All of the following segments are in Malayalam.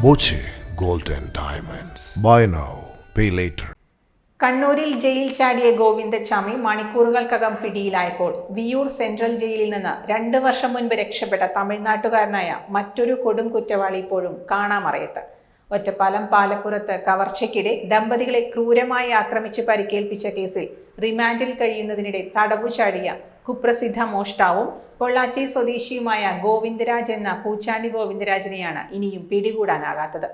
Boche gold and diamonds. Buy now, pay later. കണ്ണൂരിൽ ജയിൽ ചാടിയ ഗോവിന്ദച്ചാമി മണിക്കൂറുകൾക്കകം പിടിയിലായപ്പോൾ വിയൂർ സെൻട്രൽ ജയിലിൽ നിന്ന് 2 വർഷം മുൻപ് രക്ഷപ്പെട്ട തമിഴ്നാട്ടുകാരനായ മറ്റൊരു കൊടും കുറ്റവാളി ഇപ്പോഴും കാണാമറയത്ത്. ഒറ്റപ്പാലം പാലപ്പുറത്ത് കവർച്ചയ്ക്കിടെ ദമ്പതികളെ ക്രൂരമായി ആക്രമിച്ച് പരിക്കേൽപ്പിച്ച കേസിൽ റിമാൻഡിൽ കഴിയുന്നതിനിടെ തടവു ചാടിയ കുപ്രസിദ്ധ മോഷ്ടാവും പൊള്ളാച്ചി സ്വദേശിയുമായ ഗോവിന്ദരാജ് എന്ന പൂച്ചാണ്ടി ഗോവിന്ദരാജിനെയാണ് ഇനിയും പിടികൂടാനാകാത്തത്.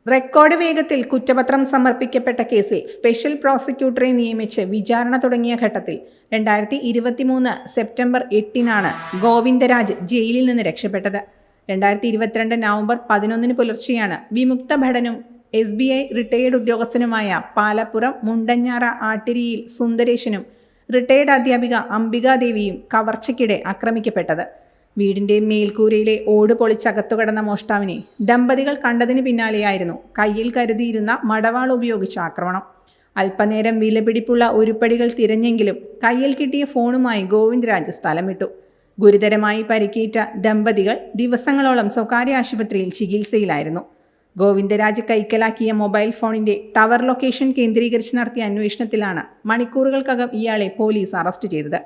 റെക്കോർഡ് വേഗത്തിൽ കുറ്റപത്രം സമർപ്പിക്കപ്പെട്ട കേസിൽ സ്പെഷ്യൽ പ്രോസിക്യൂട്ടറെ നിയമിച്ച് വിചാരണ തുടങ്ങിയ ഘട്ടത്തിൽ 2023 സെപ്റ്റംബർ 8 ഗോവിന്ദരാജ് ജയിലിൽ നിന്ന് രക്ഷപ്പെട്ടത്. 2022 നവംബർ 11 പുലർച്ചെയാണ് വിമുക്ത ഭടനും SBI റിട്ടയേർഡ് ഉദ്യോഗസ്ഥനുമായ പാലപ്പുറം മുണ്ടഞ്ഞാറ ആട്ടിരിയിൽ സുന്ദരേശനും റിട്ടയേർഡ് അധ്യാപിക അംബികാദേവിയും കവർച്ചയ്ക്കിടെ ആക്രമിക്കപ്പെട്ടത്. വീടിന്റെ മേൽക്കൂരയിലെ ഓട് പൊളിച്ചകത്തുകടന്ന മോഷ്ടാവിനെ ദമ്പതികൾ കണ്ടതിന് പിന്നാലെയായിരുന്നു കയ്യിൽ കരുതിയിരുന്ന മടവാൾ ഉപയോഗിച്ച ആക്രമണം. അല്പനേരം വിലപിടിപ്പുള്ള ഉരുപ്പടികൾ തിരഞ്ഞെങ്കിലും കയ്യിൽ കിട്ടിയ ഫോണുമായി ഗോവിന്ദരാജ് സ്ഥലം വിട്ടു. ഗുരുതരമായി പരിക്കേറ്റ ദമ്പതികൾ ദിവസങ്ങളോളം സ്വകാര്യ ആശുപത്രിയിൽ ചികിത്സയിലായിരുന്നു. ഗോവിന്ദരാജ് കൈക്കലാക്കിയ മൊബൈൽ ഫോണിന്റെ ടവർ ലൊക്കേഷൻ കേന്ദ്രീകരിച്ച് നടത്തിയ അന്വേഷണത്തിലാണ് മണിക്കൂറുകൾക്കകം ഇയാളെ പോലീസ് അറസ്റ്റ് ചെയ്തത്.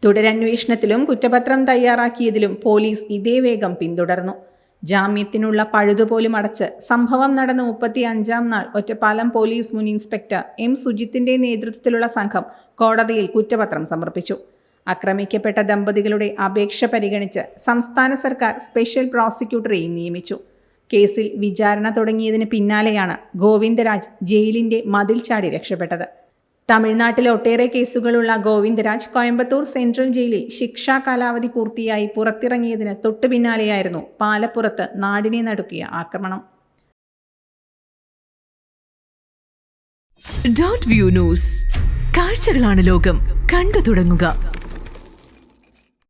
തുടരന്വേഷണത്തിലും കുറ്റപത്രം തയ്യാറാക്കിയതിലും പോലീസ് ഇതേ വേഗം പിന്തുടർന്നു. ജാമ്യത്തിനുള്ള പഴുതുപോലും അടച്ച് സംഭവം നടന്ന 35-ാം നാൾ ഒറ്റപ്പാലം പോലീസ് മുൻ ഇൻസ്പെക്ടർ M. സുജിത്തിന്റെ നേതൃത്വത്തിലുള്ള സംഘം കോടതിയിൽ കുറ്റപത്രം സമർപ്പിച്ചു. ആക്രമിക്കപ്പെട്ട ദമ്പതികളുടെ അപേക്ഷ പരിഗണിച്ച് സംസ്ഥാന സർക്കാർ സ്പെഷ്യൽ പ്രോസിക്യൂട്ടറെയും നിയമിച്ചു. കേസിൽ വിചാരണ തുടങ്ങിയതിന് പിന്നാലെയാണ് ഗോവിന്ദരാജ് ജയിലിന്റെ മതിൽ ചാടി രക്ഷപ്പെട്ടത്. തമിഴ്നാട്ടിലെ ഒട്ടേറെ കേസുകളുള്ള ഗോവിന്ദരാജ് കോയമ്പത്തൂർ സെൻട്രൽ ജയിലിൽ ശിക്ഷാ കാലാവധി പൂർത്തിയായി പുറത്തിറങ്ങിയതിന് തൊട്ടു പിന്നാലെയായിരുന്നു പാലപ്പുറത്ത് നാടിനെ നടുക്കിയ ആക്രമണം. Dot view news. കാഴ്ചകളാണ് ലോകം. കണ്ടു തുടങ്ങുക.